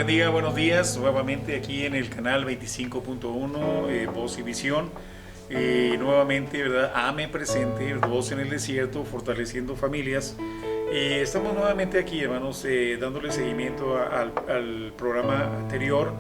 bendiga, buenos días, nuevamente aquí en el canal 25.1, Voz y Visión. Nuevamente, ¿verdad? AME presente, Voz en el Desierto, fortaleciendo familias. Estamos nuevamente aquí, hermanos, dándole seguimiento al programa anterior.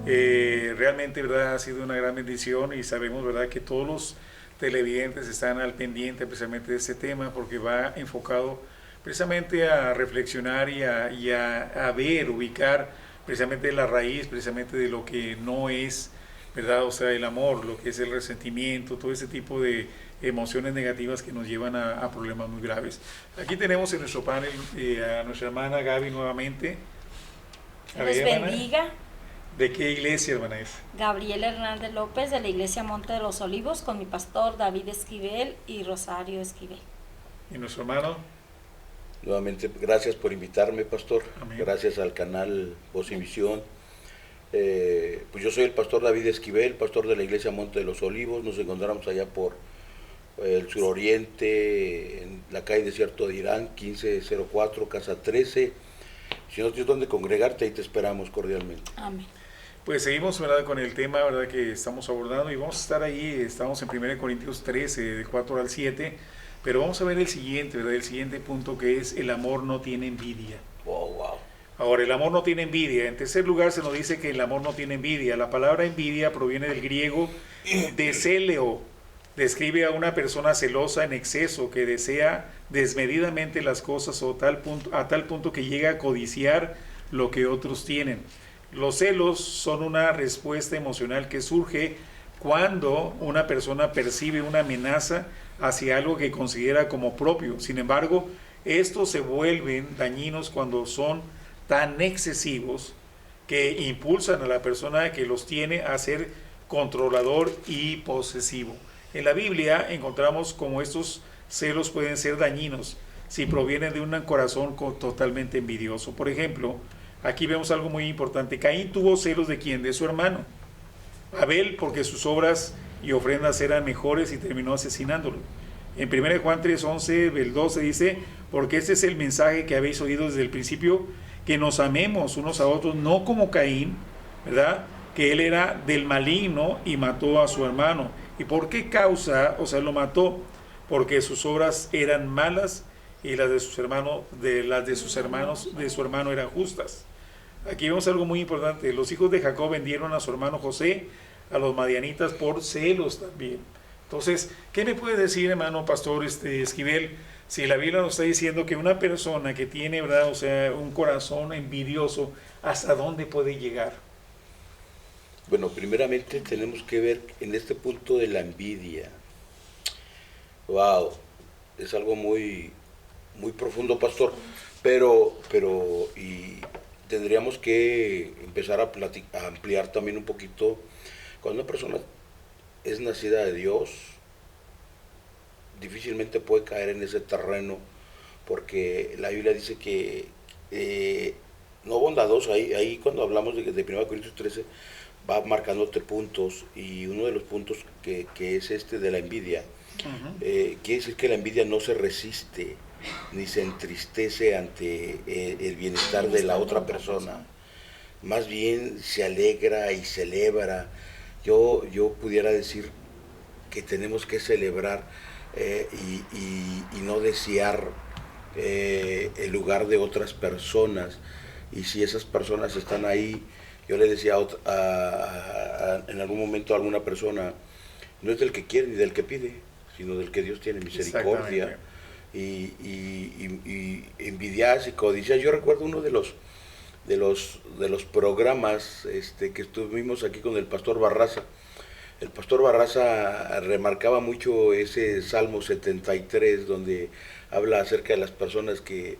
Realmente, ¿verdad? Ha sido una gran bendición y sabemos, ¿verdad?, que todos los televidentes están al pendiente precisamente de este tema porque va enfocado precisamente a reflexionar y a ver, ubicar precisamente la raíz precisamente de lo que no es, ¿verdad? O sea, el amor, lo que es el resentimiento, todo ese tipo de emociones negativas que nos llevan a problemas muy graves. Aquí tenemos en nuestro panel a nuestra hermana Gaby nuevamente. A Dios ver, hermana, bendiga. ¿de qué iglesia, hermana, es? Gabriela Hernández López, de la Iglesia Monte de los Olivos, con mi pastor David Esquivel y Rosario Esquivel. ¿Y nuestro hermano? Nuevamente, gracias por invitarme, pastor. Amén. Gracias al canal Voz y Visión. Pues yo soy el pastor David Esquivel, pastor de la Iglesia Monte de los Olivos. Nos encontramos allá por el suroriente, en la calle Desierto de Irán, 1504, casa 13. Si no tienes dónde congregarte, ahí te esperamos cordialmente. Amén. Pues seguimos, ¿verdad?, con el tema, ¿verdad?, que estamos abordando y vamos a estar ahí. Estamos en 1 Corintios 13, del 4 al 7, pero vamos a ver el siguiente, ¿verdad?, el siguiente punto, que es: el amor no tiene envidia. Oh, wow. Ahora, el amor no tiene envidia. En tercer lugar, se nos dice que el amor no tiene envidia. La palabra envidia proviene del griego deséleo. Describe a una persona celosa en exceso que desea desmedidamente las cosas a tal punto que llega a codiciar lo que otros tienen. Los celos son una respuesta emocional que surge cuando una persona percibe una amenaza hacia algo que considera como propio. Sin embargo, estos se vuelven dañinos cuando son tan excesivos que impulsan a la persona que los tiene a ser controlador y posesivo. En la Biblia encontramos cómo estos celos pueden ser dañinos si provienen de un corazón totalmente envidioso. Por ejemplo, aquí vemos algo muy importante. Caín tuvo celos ¿de quién? De su hermano. Abel, porque sus obras y ofrendas eran mejores, y terminó asesinándolo. En 1 Juan 3:11, el 12 dice: porque este es el mensaje que habéis oído desde el principio, que nos amemos unos a otros, no como Caín, ¿verdad?, que él era del maligno y mató a su hermano. ¿Y por qué causa? O sea, lo mató porque sus obras eran malas y las de sus hermanos, de su hermano eran justas. Aquí vemos algo muy importante. Los hijos de Jacob vendieron a su hermano José a los madianitas por celos también. Entonces, ¿qué me puede decir, hermano pastor Esquivel, si la Biblia nos está diciendo que una persona que tiene, ¿verdad?, o sea, un corazón envidioso, ¿hasta dónde puede llegar? Bueno, primeramente tenemos que ver en este punto de la envidia. Wow, es algo muy, muy profundo, pastor. Y tendríamos que empezar a ampliar también un poquito. Cuando una persona es nacida de Dios, difícilmente puede caer en ese terreno, porque la Biblia dice que no bondadoso, ahí cuando hablamos de 1 Corintios 13, va marcándote puntos, y uno de los puntos que es este de la envidia, quiere decir que la envidia no se resiste ni se entristece ante el bienestar de la otra persona, más bien se alegra y celebra. Yo pudiera decir que tenemos que celebrar y no desear el lugar de otras personas, y si esas personas están ahí. Yo le decía en algún momento a alguna persona: no es del que quiere ni del que pide, sino del que Dios tiene misericordia. Y envidias y codicias. Yo recuerdo uno de los programas que estuvimos aquí con el pastor Barraza. El pastor Barraza remarcaba mucho ese Salmo 73, donde habla acerca de las personas que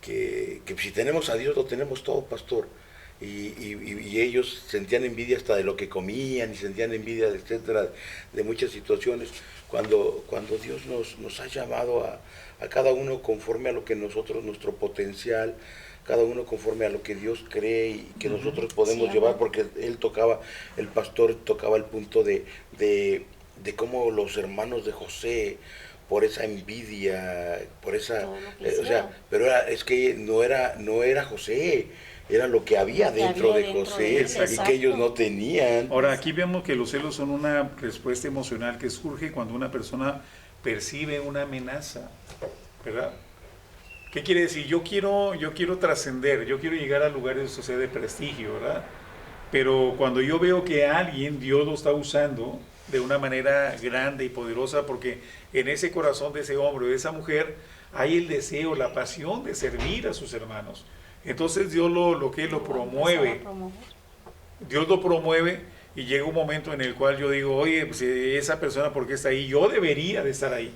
si tenemos a Dios lo tenemos todo, pastor. Y ellos sentían envidia hasta de lo que comían, y sentían envidia, etcétera, de muchas situaciones, cuando Dios nos ha llamado a cada uno conforme a lo que nosotros, nuestro potencial, cada uno conforme a lo que Dios cree y que nosotros podemos llevar, porque el pastor tocaba el punto de cómo los hermanos de José, por esa envidia, por esa, pero es que no era José, era lo que había Lo que dentro había de dentro José de él, y que exacto. ellos no tenían. Ahora, aquí vemos que los celos son una respuesta emocional que surge cuando una persona percibe una amenaza, ¿verdad? ¿Qué quiere decir? Yo quiero trascender, yo quiero llegar a lugares, o sea, de prestigio, ¿verdad? Pero cuando yo veo que alguien, Dios lo está usando de una manera grande y poderosa, porque en ese corazón de ese hombre o de esa mujer hay el deseo, la pasión de servir a sus hermanos. Entonces Dios lo promueve. Dios lo promueve y llega un momento en el cual yo digo, oye, pues esa persona, ¿por qué está ahí? Yo debería de estar ahí.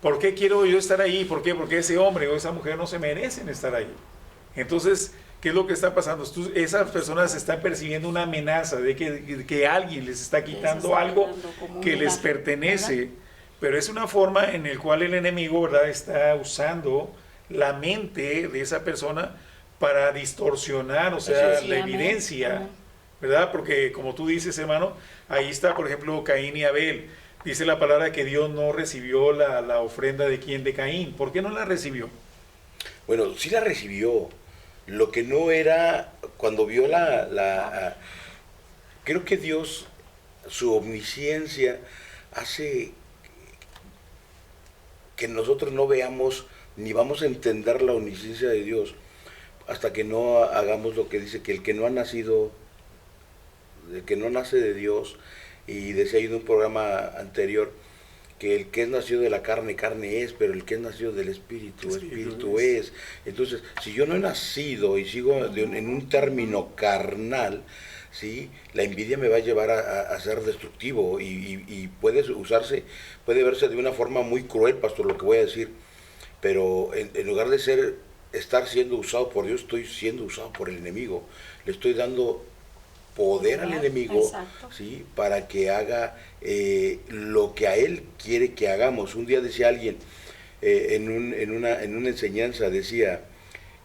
¿Por qué quiero yo estar ahí? ¿Por qué? Porque ese hombre o esa mujer no se merecen estar ahí. Entonces, ¿qué es lo que está pasando? Esas personas están percibiendo una amenaza de que alguien les está quitando algo que les pertenece, ¿verdad? Pero es una forma en la cual el enemigo, ¿verdad?, está usando la mente de esa persona para distorsionar, o sea, Sí, la amén, evidencia, amén. ¿verdad? Porque como tú dices, hermano, ahí está, por ejemplo, Caín y Abel. Dice la palabra que Dios no recibió la ofrenda de quién, de Caín. ¿Por qué no la recibió? Bueno, sí la recibió. Lo que no era, cuando vio creo que Dios, su omnisciencia, hace que nosotros no veamos ni vamos a entender la omnisciencia de Dios hasta que no hagamos lo que dice, que el que no ha nacido, el que no nace de Dios, y decía yo en un programa anterior, que el que es nacido de la carne, carne es, pero el que es nacido del Espíritu, Espíritu es. Entonces, si yo no he nacido y sigo en un término carnal, ¿sí?, la envidia me va a llevar a ser destructivo y puede usarse, puede verse de una forma muy cruel, pastor, lo que voy a decir, pero en lugar de estar siendo usado por Dios, estoy siendo usado por el enemigo. Le estoy dando poder al enemigo, ¿sí?, para que haga lo que a él quiere que hagamos. Un día decía alguien, en una enseñanza decía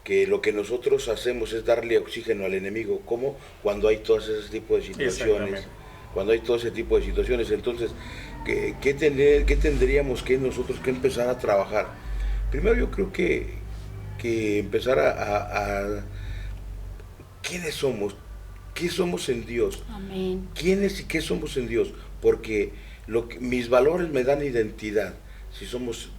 que lo que nosotros hacemos es darle oxígeno al enemigo. ¿Cómo? Cuando hay todos ese tipo de situaciones. Cuando hay todo ese tipo de situaciones. Entonces, ¿qué tendríamos que nosotros que empezar a trabajar? Primero yo creo que empezar ¿quiénes somos? ¿Qué somos en Dios? Amén. ¿Quiénes y qué somos en Dios? Porque mis valores me dan identidad. Si somos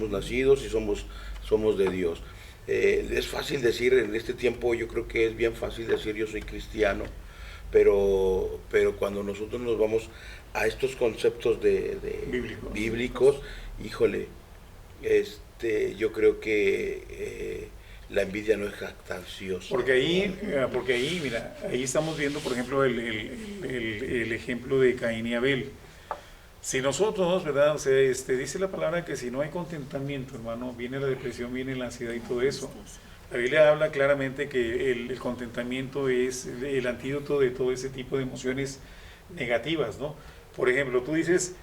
nacidos y somos de Dios. Es fácil decir en este tiempo, yo creo que es bien fácil decir yo soy cristiano, pero cuando nosotros nos vamos a estos conceptos bíblicos, híjole, yo creo que la envidia no es jactanciosa. Porque ahí, mira, ahí estamos viendo, por ejemplo, el ejemplo de Caín y Abel. Si nosotros, ¿verdad? O sea, dice la palabra que si no hay contentamiento, hermano, viene la depresión, viene la ansiedad y todo eso. La Biblia habla claramente que el contentamiento es el antídoto de todo ese tipo de emociones negativas, ¿no? Por ejemplo, tú dices,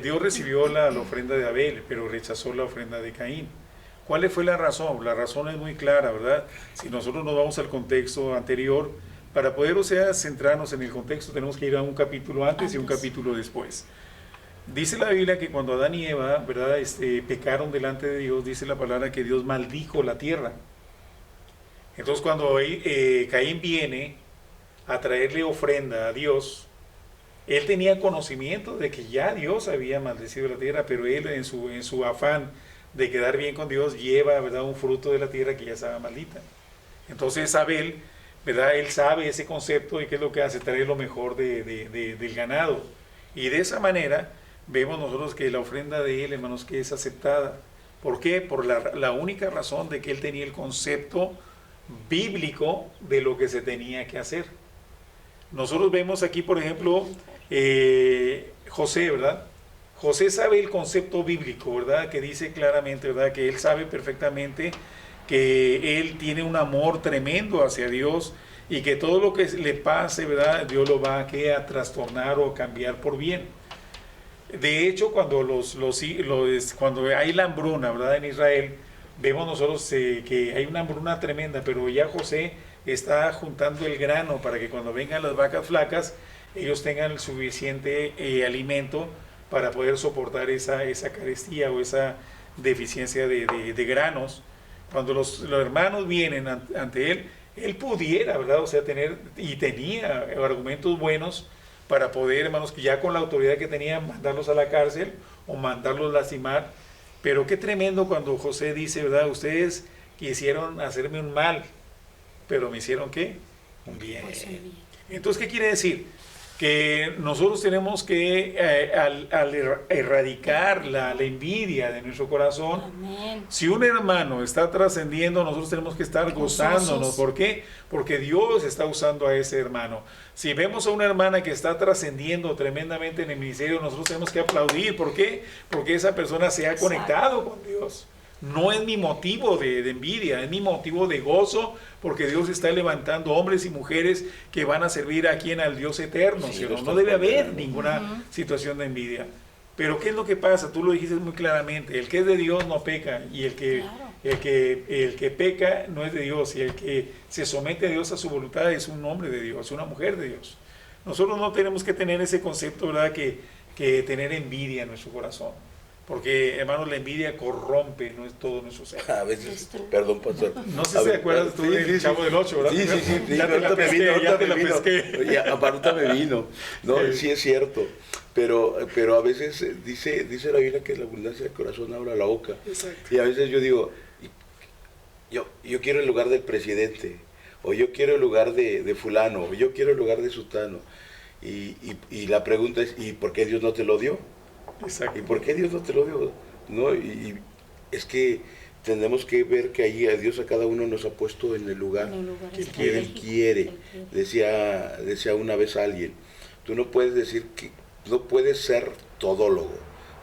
Dios recibió la ofrenda de Abel, pero rechazó la ofrenda de Caín. ¿Cuál fue la razón? La razón es muy clara, ¿verdad? Si nosotros nos vamos al contexto anterior, para poder, o sea, centrarnos en el contexto, tenemos que ir a un capítulo antes y un capítulo después. Dice la Biblia que cuando Adán y Eva, ¿verdad?, pecaron delante de Dios, dice la palabra que Dios maldijo la tierra. Entonces cuando Caín viene a traerle ofrenda a Dios, él tenía conocimiento de que ya Dios había maldecido la tierra, pero él en su afán de quedar bien con Dios lleva, ¿verdad?, un fruto de la tierra que ya estaba maldita. Entonces Abel, ¿verdad?, él sabe ese concepto y qué es lo que hace, traer lo mejor del ganado. Y de esa manera vemos nosotros que la ofrenda de él, hermanos, que es aceptada. ¿Por qué? Por la única razón de que él tenía el concepto bíblico de lo que se tenía que hacer. Nosotros vemos aquí, por ejemplo, José, ¿verdad? José sabe el concepto bíblico, ¿verdad? Que dice claramente, ¿verdad?, que él sabe perfectamente que él tiene un amor tremendo hacia Dios y que todo lo que le pase, ¿verdad?, Dios lo va a trastornar o cambiar por bien. De hecho, cuando cuando hay la hambruna, ¿verdad?, en Israel, vemos nosotros que hay una hambruna tremenda, pero ya José está juntando el grano para que cuando vengan las vacas flacas, ellos tengan el suficiente alimento para poder soportar esa carestía o esa deficiencia de granos. Cuando los hermanos vienen ante él pudiera, ¿verdad? O sea, tener y tenía argumentos buenos para poder, hermanos, que ya con la autoridad que tenía, mandarlos a la cárcel o mandarlos lastimar. Pero qué tremendo cuando José dice, ¿verdad? Ustedes quisieron hacerme un mal, pero me hicieron ¿qué? Un bien. Pues, bien. Entonces, ¿qué quiere decir? Que nosotros tenemos que, al erradicar la envidia de nuestro corazón, Amén. si un hermano está trascendiendo, nosotros tenemos que estar gozándonos. ¿Por qué? Porque Dios está usando a ese hermano. Si vemos a una hermana que está trascendiendo tremendamente en el ministerio, nosotros tenemos que aplaudir. ¿Por qué? Porque esa persona se ha conectado con Dios. No es mi motivo de envidia, es mi motivo de gozo, porque Dios está levantando hombres y mujeres que van a servir a quien, al Dios eterno. Sí, ¿sí? No debe haber ninguna situación de envidia. Pero ¿qué es lo que pasa? Tú lo dijiste muy claramente, el que es de Dios no peca, y el que peca no es de Dios, y el que se somete a Dios a su voluntad es un hombre de Dios, una mujer de Dios. Nosotros no tenemos que tener ese concepto, ¿verdad?, que tener envidia en nuestro corazón. Porque, hermanos, la envidia corrompe, no es todo nuestro ser. A veces, perdón, pastor. No sé si te acuerdas tú del Chavo del Ocho, ¿verdad? Sí, Ya te la pesqué, ya te la pesqué. Oye, ahorita me vino. No, sí es cierto. Pero a veces dice la Biblia que la abundancia del corazón habla la boca. Exacto. Y a veces yo digo, yo quiero el lugar del presidente, o yo quiero el lugar de fulano, o yo quiero el lugar de sutano. Y la pregunta es, ¿y por qué Dios no te lo dio? Exacto. ¿Y por qué Dios no te lo dio? ¿No? Y es que tenemos que ver que ahí a Dios a cada uno nos ha puesto en el lugar que Él quiere. Decía una vez alguien, tú no puedes decir que, no puedes ser todólogo.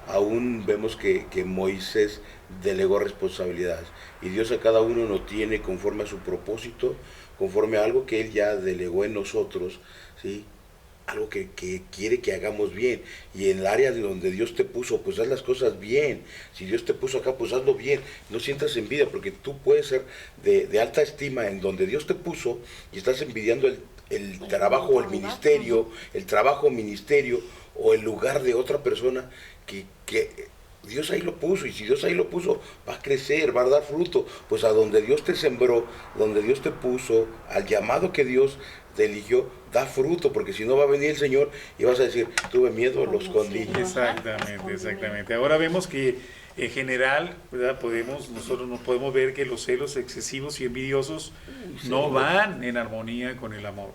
Aún vemos que Moisés delegó responsabilidades y Dios a cada uno nos tiene conforme a su propósito, conforme a algo que Él ya delegó en nosotros, ¿sí? Algo que quiere que hagamos bien, y en el área de donde Dios te puso, pues haz las cosas bien. Si Dios te puso acá, pues hazlo bien, no sientas envidia, porque tú puedes ser de alta estima en donde Dios te puso y estás envidiando el trabajo o el ministerio, o el lugar de otra persona que Dios ahí lo puso, y si Dios ahí lo puso, va a crecer, va a dar fruto. Pues a donde Dios te sembró, donde Dios te puso, al llamado que Dios te eligió, da fruto, porque si no va a venir el Señor y vas a decir, tuve miedo, lo escondí. Exactamente. Ahora vemos que en general, ¿verdad? Nosotros nos podemos ver que los celos excesivos y envidiosos no van en armonía con el amor.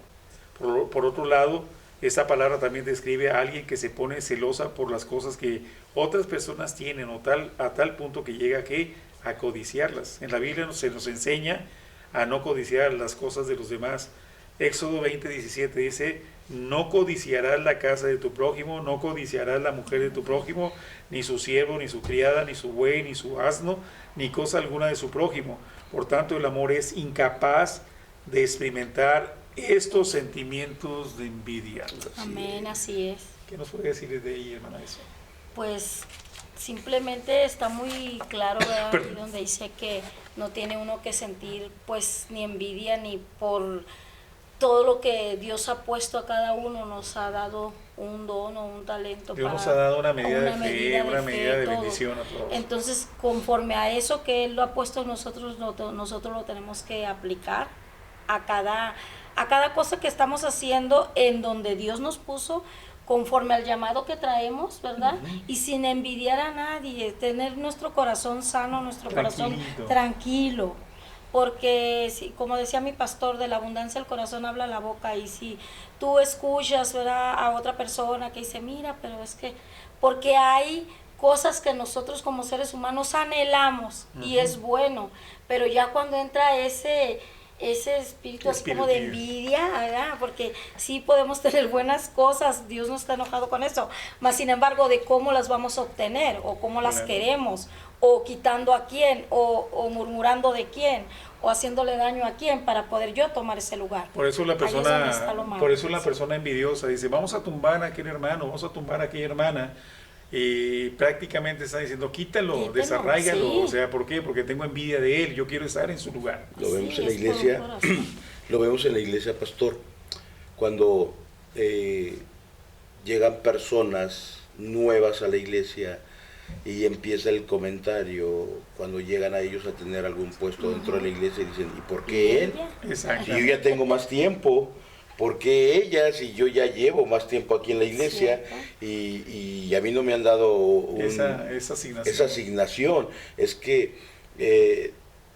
Por otro lado, esta palabra también describe a alguien que se pone celosa por las cosas que otras personas tienen, a tal punto que llega a codiciarlas. En la Biblia se nos enseña a no codiciar las cosas de los demás. Éxodo 20:17 dice, no codiciarás la casa de tu prójimo, no codiciarás la mujer de tu prójimo, ni su siervo, ni su criada, ni su buey, ni su asno, ni cosa alguna de su prójimo. Por tanto, el amor es incapaz de experimentar estos sentimientos de envidia. Amén, así es. ¿Qué nos puede decir de ahí, hermana, eso? Pues simplemente está muy claro, ¿verdad? Aquí donde dice que no tiene uno que sentir pues ni envidia ni por todo lo que Dios ha puesto a cada uno. Nos ha dado un don o un talento. Dios nos ha dado una medida de fe, una medida de bendición a todos. Entonces, conforme a eso que Él lo ha puesto en nosotros, nosotros lo tenemos que aplicar a cada cosa que estamos haciendo en donde Dios nos puso, conforme al llamado que traemos, ¿verdad? Y sin envidiar a nadie, tener nuestro corazón sano, nuestro corazón tranquilo. Porque, como decía mi pastor, de la abundancia del corazón habla la boca. Y si tú escuchas, ¿verdad?, a otra persona que dice, mira, pero es que, porque hay cosas que nosotros como seres humanos anhelamos, y es bueno, pero ya cuando entra ese espíritu así como de envidia, ¿verdad? Porque sí podemos tener buenas cosas, Dios no está enojado con eso, mas sin embargo de cómo las vamos a obtener, o cómo las queremos, o quitando a quién, o murmurando de quién, o haciéndole daño a quién para poder yo tomar ese lugar. Por eso la persona envidiosa dice, vamos a tumbar a aquel hermano, vamos a tumbar a aquella hermana, y prácticamente está diciendo, quítalo, desarráigalo, sí. O sea, ¿por qué? Porque tengo envidia de él, yo quiero estar en su lugar. Lo vemos en la iglesia, pastor, cuando llegan personas nuevas a la iglesia y empieza el comentario cuando llegan a ellos a tener algún puesto dentro de la iglesia y dicen, ¿y por qué él? Exacto. Si yo ya tengo más tiempo, ¿por qué ella? Si yo ya llevo más tiempo aquí en la iglesia y a mí no me han dado esa asignación. esa asignación. Es que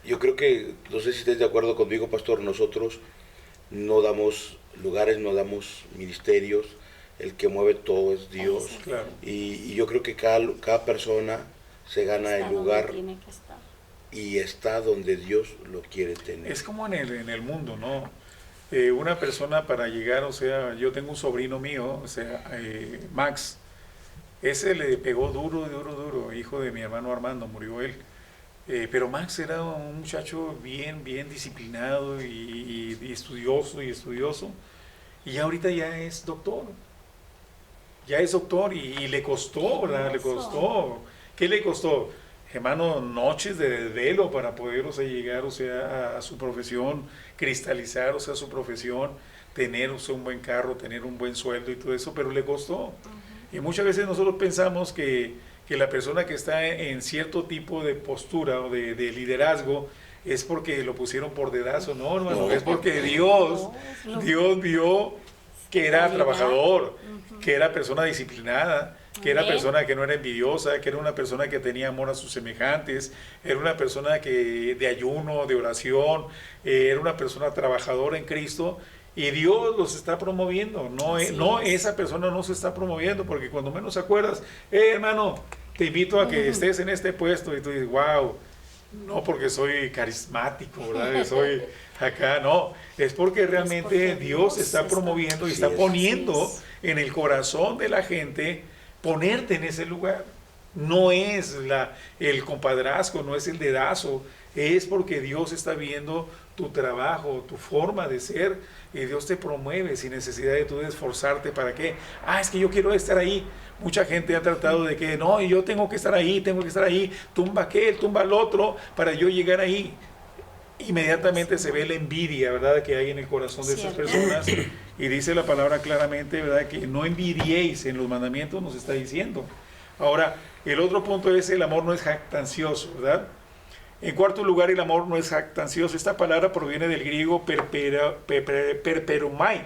yo creo que, no sé si estés de acuerdo conmigo, pastor, nosotros no damos lugares, no damos ministerios, el que mueve todo es Dios. Claro. Y yo creo que cada persona se gana el lugar Tiene que estar. y está donde Dios lo quiere tener. Es como en el mundo, ¿no? Una persona para llegar, o sea, yo tengo un sobrino mío, o sea, Max, ese le pegó duro, hijo de mi hermano Armando, murió él. Pero Max era un muchacho bien disciplinado y estudioso, y ahorita ya es doctor. Ya es doctor y le costó, ¿verdad? Le costó. ¿Qué le costó? Hermano, noches de desvelo para poder, o sea, llegar, o sea, a su profesión, cristalizar, o sea, su profesión, tener, o sea, un buen carro, tener un buen sueldo y todo eso, pero le costó. Y muchas veces nosotros pensamos que la persona que está en cierto tipo de postura o de liderazgo es porque lo pusieron por dedazo. No, hermano, es porque Dios vio que era trabajador, que era persona disciplinada, que era persona que no era envidiosa, que era una persona que tenía amor a sus semejantes, era una persona que de ayuno, de oración, era una persona trabajadora en Cristo, y Dios los está promoviendo. No, esa persona no se está promoviendo, porque cuando menos acuerdas, hermano, te invito a que estés en este puesto, y tú dices, wow, no porque soy carismático, ¿verdad? Soy acá, no, es porque realmente Dios está promoviendo y está poniendo en el corazón de la gente ponerte en ese lugar. No es el compadrazgo, no es el dedazo, es porque Dios está viendo tu trabajo, tu forma de ser, y Dios te promueve sin necesidad de tú de esforzarte. ¿Para qué? Es que yo quiero estar ahí. Mucha gente ha tratado de que, no, yo tengo que estar ahí, tumba aquel, tumba al otro, para yo llegar ahí. Inmediatamente se ve la envidia, ¿verdad?, que hay en el corazón de esas personas, y dice la palabra claramente, ¿verdad?, que no envidiéis. En los mandamientos nos está diciendo. Ahora, el otro punto es: el amor no es jactancioso, ¿verdad? En cuarto lugar, el amor no es jactancioso. Esta palabra proviene del griego perperumai,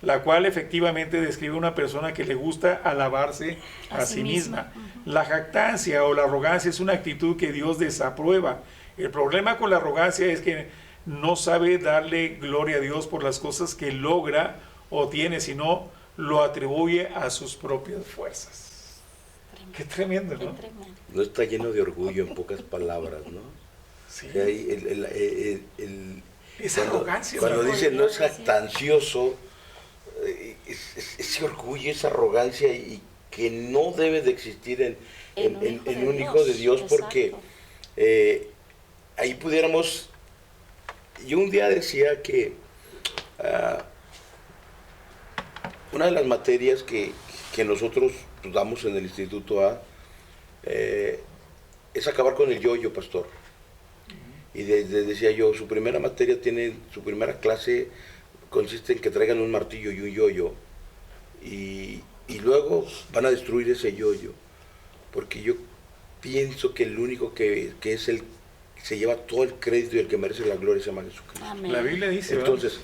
la cual efectivamente describe una persona que le gusta alabarse a sí misma. La jactancia o la arrogancia es una actitud que Dios desaprueba. El problema con la arrogancia es que no sabe darle gloria a Dios por las cosas que logra o tiene, sino lo atribuye a sus propias fuerzas. Qué tremendo, ¿no? No está lleno de orgullo, en pocas palabras, ¿no? Sí. Esa arrogancia. Cuando dice no es jactancioso, ese orgullo, esa arrogancia, y que no debe de existir en un hijo de Dios, porque ahí pudiéramos. Yo un día decía que una de las materias que nosotros damos en el Instituto A es acabar con el yo-yo, pastor. Y decía yo, su primera clase consiste en que traigan un martillo y un yo-yo, y luego van a destruir ese yo-yo, porque yo pienso que el único que es el se lleva todo el crédito y el que merece la gloria se llama Jesucristo. Amén. La Biblia dice, entonces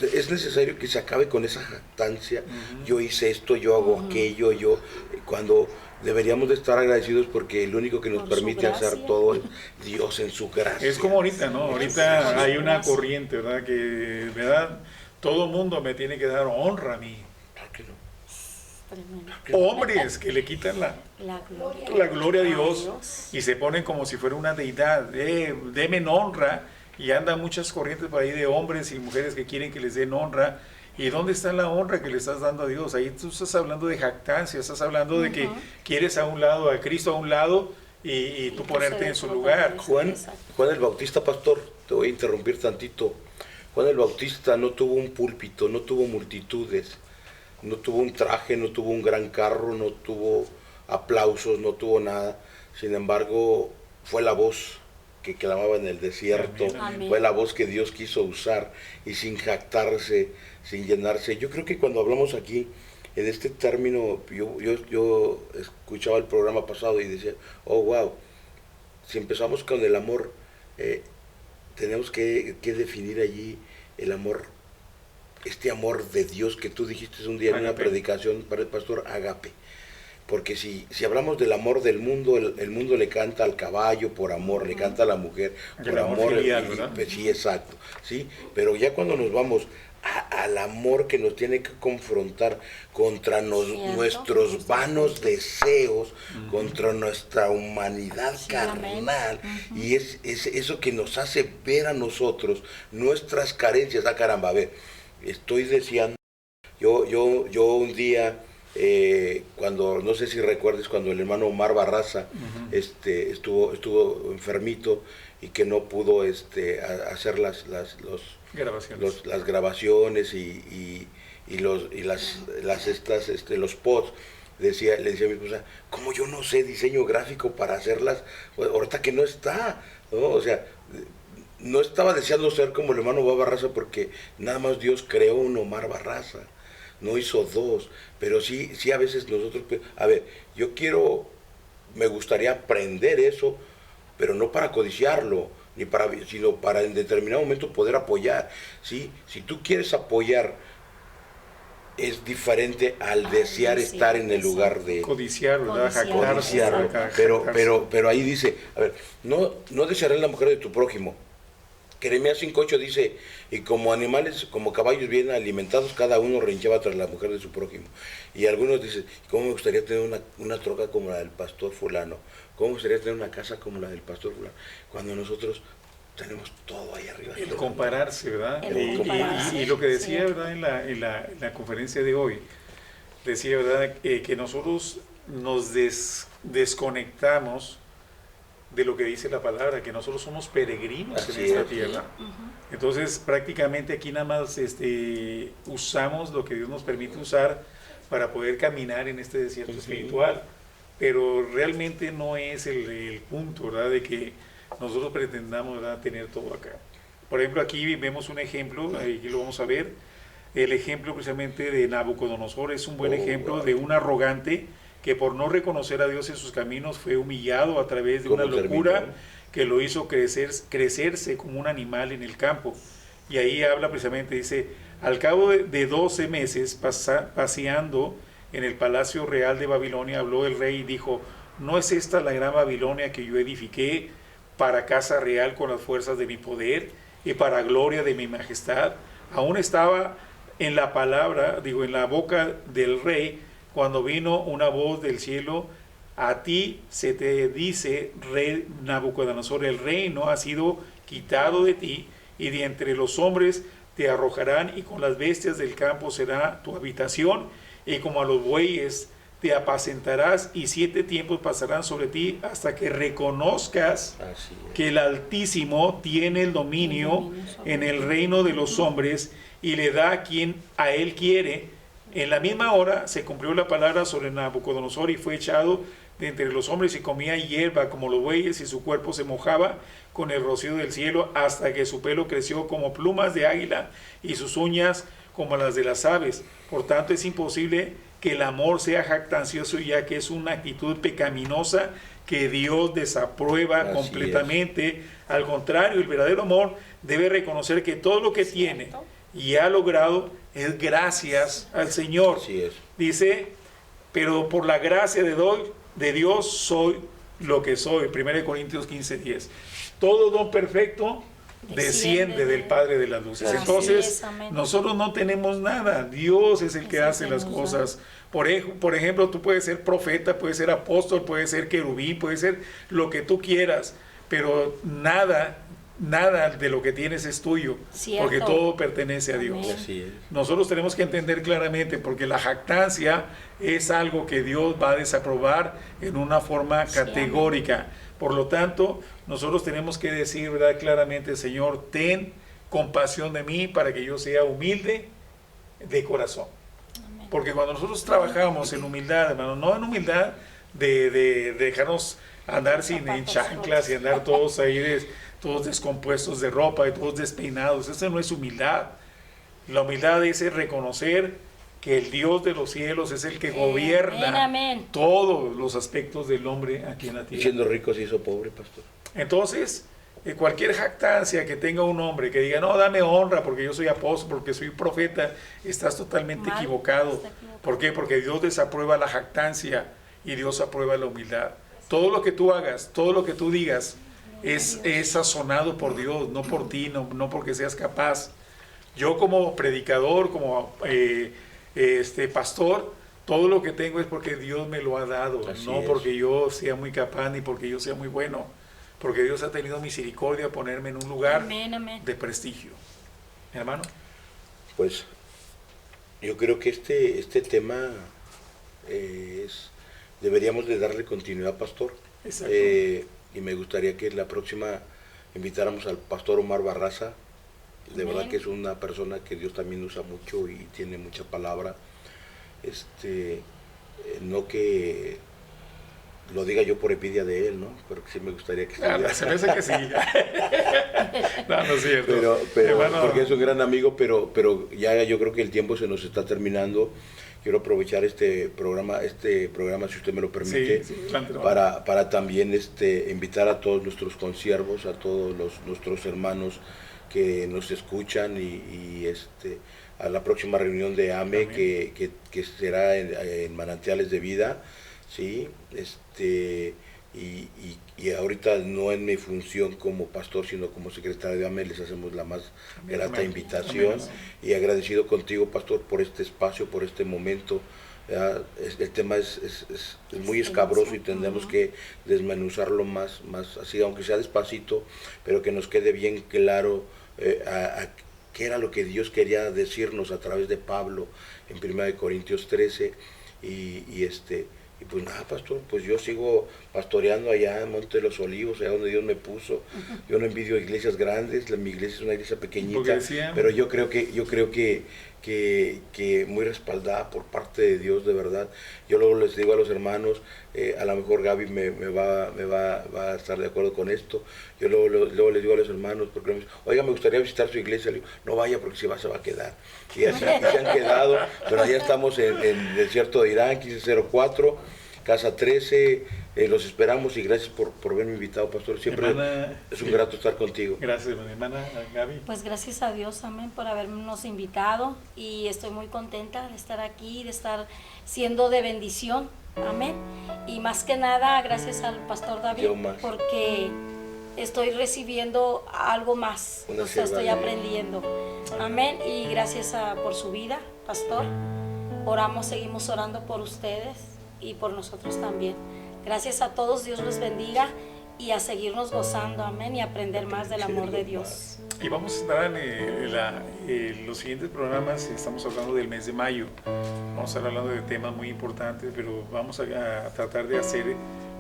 es necesario que se acabe con esa jactancia. Yo hice esto, yo hago aquello, cuando deberíamos de estar agradecidos porque el único que nos permite hacer todo es Dios en su gracia. Es como ahorita, ¿no? Ahorita hay una corriente, ¿verdad? Que, ¿verdad?, todo el mundo me tiene que dar honra a mí. Claro que no. Hombres que le quitan la gloria a Dios y se ponen como si fuera una deidad. Deme honra, y andan muchas corrientes por ahí de hombres y mujeres que quieren que les den honra. ¿Y dónde está la honra que le estás dando a Dios? Ahí tú estás hablando de jactancia, estás hablando de que quieres a un lado, a Cristo a un lado, y tú ponerte en su lugar. Juan el Bautista, pastor, te voy a interrumpir tantito. Juan el Bautista no tuvo un púlpito, no tuvo multitudes, no tuvo un traje, no tuvo un gran carro, no tuvo aplausos, no tuvo nada. Sin embargo, fue la voz que clamaba en el desierto. Amén. Fue la voz que Dios quiso usar, y sin jactarse, sin llenarse. Yo creo que cuando hablamos aquí en este término, yo escuchaba el programa pasado y decía, oh, wow, si empezamos con el amor, tenemos que definir allí el amor, este amor de Dios que tú dijiste un día en una predicación para el pastor, ágape. Porque si hablamos del amor del mundo, el mundo le canta al caballo por amor, le canta a la mujer por amor. Filial, sí, exacto. ¿Sí? Pero ya cuando nos vamos al amor que nos tiene que confrontar contra nuestros vanos deseos, contra nuestra humanidad carnal, y es eso que nos hace ver a nosotros nuestras carencias. Ah, caramba, a ver, estoy deseando, yo un día... cuando, no sé si recuerdes, cuando el hermano Omar Barraza estuvo enfermito y que no pudo hacer las grabaciones y los pods, le decía a mi esposa, ¿cómo yo no sé diseño gráfico para hacerlas? Pues, ahorita que no está, ¿no? O sea, no estaba deseando ser como el hermano Omar Barraza, porque nada más Dios creó un Omar Barraza, no hizo dos, pero sí a veces nosotros, a ver, me gustaría aprender eso, pero no para codiciarlo, sino para en determinado momento poder apoyar, ¿sí? Si tú quieres apoyar, es diferente al desear estar en el lugar de codiciar, ¿verdad? Codiciarlo. Pero ahí dice, a ver, no desearás la mujer de tu prójimo. Jeremías 5:8 dice, y como animales, como caballos bien alimentados, cada uno relinchaba tras la mujer de su prójimo. Y algunos dicen, ¿cómo me gustaría tener una troca como la del pastor fulano? ¿Cómo me gustaría tener una casa como la del pastor fulano? Cuando nosotros tenemos todo ahí arriba. El compararse, ¿verdad? Compararse, y lo que decía, sí, ¿verdad? En la conferencia de hoy, decía, ¿verdad? Que nosotros nos desconectamos de lo que dice la palabra, que nosotros somos peregrinos en esta tierra. Entonces, prácticamente aquí nada más usamos lo que Dios nos permite usar para poder caminar en este desierto espiritual, pero realmente no es el punto, ¿verdad?, de que nosotros pretendamos, ¿verdad?, tener todo acá. Por ejemplo, aquí vemos un ejemplo, aquí lo vamos a ver, el ejemplo precisamente de Nabucodonosor es un buen ejemplo de un arrogante que por no reconocer a Dios en sus caminos fue humillado a través de una locura que lo hizo crecerse como un animal en el campo. Y ahí habla precisamente, dice, al cabo de 12 meses paseando en el palacio real de Babilonia, habló el rey y dijo, ¿no es esta la gran Babilonia que yo edifiqué para casa real con las fuerzas de mi poder y para gloria de mi majestad? Aún estaba en la palabra, en la boca del rey, cuando vino una voz del cielo, a ti se te dice, rey Nabucodonosor, el reino ha sido quitado de ti, y de entre los hombres te arrojarán, y con las bestias del campo será tu habitación, y como a los bueyes te apacentarás, y 7 tiempos pasarán sobre ti, hasta que reconozcas que el Altísimo tiene el dominio en el reino de los hombres, y le da a quien a él quiere. En la misma hora se cumplió la palabra sobre Nabucodonosor y fue echado de entre los hombres y comía hierba como los bueyes, y su cuerpo se mojaba con el rocío del cielo, hasta que su pelo creció como plumas de águila y sus uñas como las de las aves. Por tanto, es imposible que el amor sea jactancioso, ya que es una actitud pecaminosa que Dios desaprueba completamente. Al contrario, el verdadero amor debe reconocer que todo lo que tiene y ha logrado es gracias al Señor. Así es. Dice, pero por la gracia de Dios soy lo que soy. 1 Corintios 15:10. Todo don perfecto desciende del Padre de las luces. Entonces, nosotros no tenemos nada. Dios es el que hace las cosas. Por ejemplo, tú puedes ser profeta, puedes ser apóstol, puedes ser querubín, puedes ser lo que tú quieras, pero nada de lo que tienes es tuyo, porque todo pertenece a Dios. Así es. Nosotros tenemos que entender claramente, porque la jactancia es algo que Dios va a desaprobar en una forma categórica. Por lo tanto, nosotros tenemos que decir, ¿verdad?, claramente, Señor, ten compasión de mí para que yo sea humilde de corazón. Amén. Porque cuando nosotros trabajamos en humildad, hermano, no en humildad de dejarnos andar en chanclas y andar todos ahí todos descompuestos de ropa y todos despeinados. Esa no es humildad. La humildad es reconocer que el Dios de los cielos es el que Amén, gobierna amén. todos los aspectos del hombre aquí en la Y tierra. siendo rico se hizo pobre, pastor. Entonces, cualquier jactancia que tenga un hombre que diga, no, dame honra porque yo soy apóstol, porque soy profeta, estás totalmente Mal, equivocado. está equivocado. ¿Por qué? Porque Dios desaprueba la jactancia y Dios aprueba la humildad. Todo lo que tú hagas, todo lo que tú digas es sazonado por Dios, no por ti, no porque seas capaz. Yo como predicador, como pastor, todo lo que tengo es porque Dios me lo ha dado, Así no es. porque yo sea muy capaz ni porque yo sea muy bueno, porque Dios ha tenido misericordia de ponerme en un lugar Amén, amén. de prestigio. Hermano, Pues yo creo que este tema deberíamos de darle continuidad, pastor. exacto. Y me gustaría que la próxima invitáramos al pastor Omar Barraza. De verdad Amén. que es una persona que Dios también usa mucho y tiene mucha palabra. No que lo diga yo por envidia de él, ¿no? Pero que sí me gustaría que Se me hace que sí. No, no es cierto. pero Hermano, porque es un gran amigo, pero ya yo creo que el tiempo se nos está terminando. Quiero aprovechar este programa, si usted me lo permite, sí, adelante, hermano. para también invitar a todos nuestros consiervos, a todos nuestros hermanos que nos escuchan y a la próxima reunión de AME que será en Manantiales de Vida, ¿sí? Y ahorita no en mi función como pastor, sino como secretario de AME, les hacemos la más grata Amén. invitación. Amén. Y agradecido contigo, pastor, por este espacio, por este momento. El tema es muy escabroso y tendremos que desmenuzarlo más así, aunque sea despacito, pero que nos quede bien claro qué era lo que Dios quería decirnos a través de Pablo en 1 Corintios 13 y pues nada, pastor, pues yo sigo pastoreando allá en Monte de los Olivos, allá donde Dios me puso. Yo no envidio iglesias grandes, mi iglesia es una iglesia pequeñita, pero yo creo que muy respaldada por parte de Dios, de verdad. Yo luego les digo a los hermanos, a lo mejor Gaby me va a estar de acuerdo con esto. Yo luego les digo a los hermanos, porque me dicen, oiga, me gustaría visitar su iglesia. Le digo, no vaya porque si va, se va a quedar. Y así y se han quedado, pero allá estamos en el desierto de Irán, 1504, casa 13. Los esperamos y gracias por haberme invitado, pastor. Siempre hermana, es un grato estar contigo. Gracias, hermana Gaby. Pues gracias a Dios, amén, por habernos invitado y estoy muy contenta de estar aquí, de estar siendo de bendición, amén. Y más que nada, gracias al pastor David, porque estoy recibiendo algo más, o sea, estoy aprendiendo, amén. Y gracias por su vida, pastor. Seguimos orando por ustedes y por nosotros también. Gracias a todos, Dios los bendiga y a seguirnos gozando, amén, y aprender más del amor de Dios. Y vamos a estar en los siguientes programas, estamos hablando del mes de mayo, vamos a estar hablando de temas muy importantes, pero vamos a tratar de hacer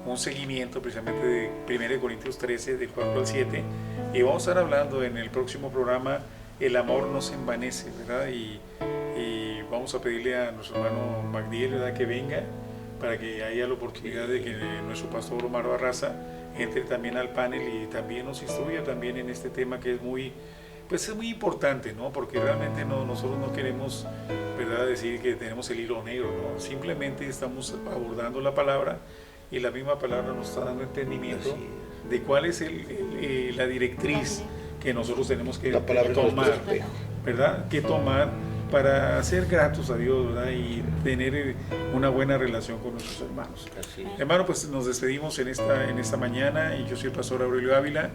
un seguimiento precisamente de 1 Corintios 13, del 4 al 7, y vamos a estar hablando en el próximo programa, el amor no se envanece, ¿verdad? Y vamos a pedirle a nuestro hermano Magdiel, ¿verdad?, que venga, para que haya la oportunidad de que nuestro pastor Omar Barraza entre también al panel y también nos instruya también en este tema que es muy importante, ¿no? Porque realmente nosotros no queremos, ¿verdad?, decir que tenemos el hilo negro, ¿no? Simplemente estamos abordando la palabra y la misma palabra nos está dando entendimiento de cuál es la directriz que nosotros tenemos que tomar, ¿verdad?, que tomar para ser gratos a Dios, ¿verdad?, y tener una buena relación con nuestros hermanos. Hermano, pues nos despedimos en esta mañana, y yo soy el pastor Aurelio Ávila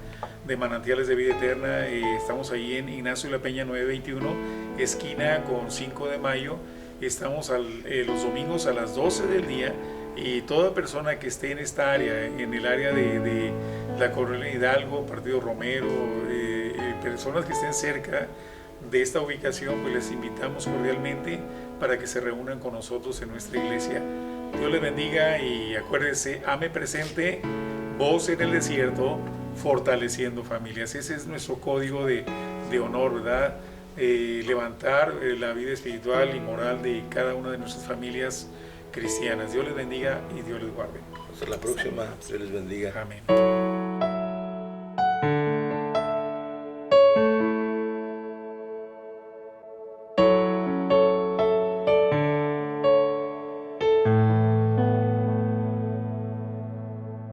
de Manantiales de Vida Eterna. Estamos ahí en Ignacio de la Peña 921, esquina con 5 de mayo. Estamos los domingos a las 12 del día, y toda persona que esté en esta área, en el área de la Coronel Hidalgo, Partido Romero, personas que estén cerca de esta ubicación, pues les invitamos cordialmente para que se reúnan con nosotros en nuestra iglesia. Dios les bendiga y acuérdense, AME presente, voz en el desierto, fortaleciendo familias. Ese es nuestro código de honor, ¿verdad? Levantar la vida espiritual y moral de cada una de nuestras familias cristianas. Dios les bendiga y Dios les guarde. Hasta la próxima. Dios les bendiga. Amén.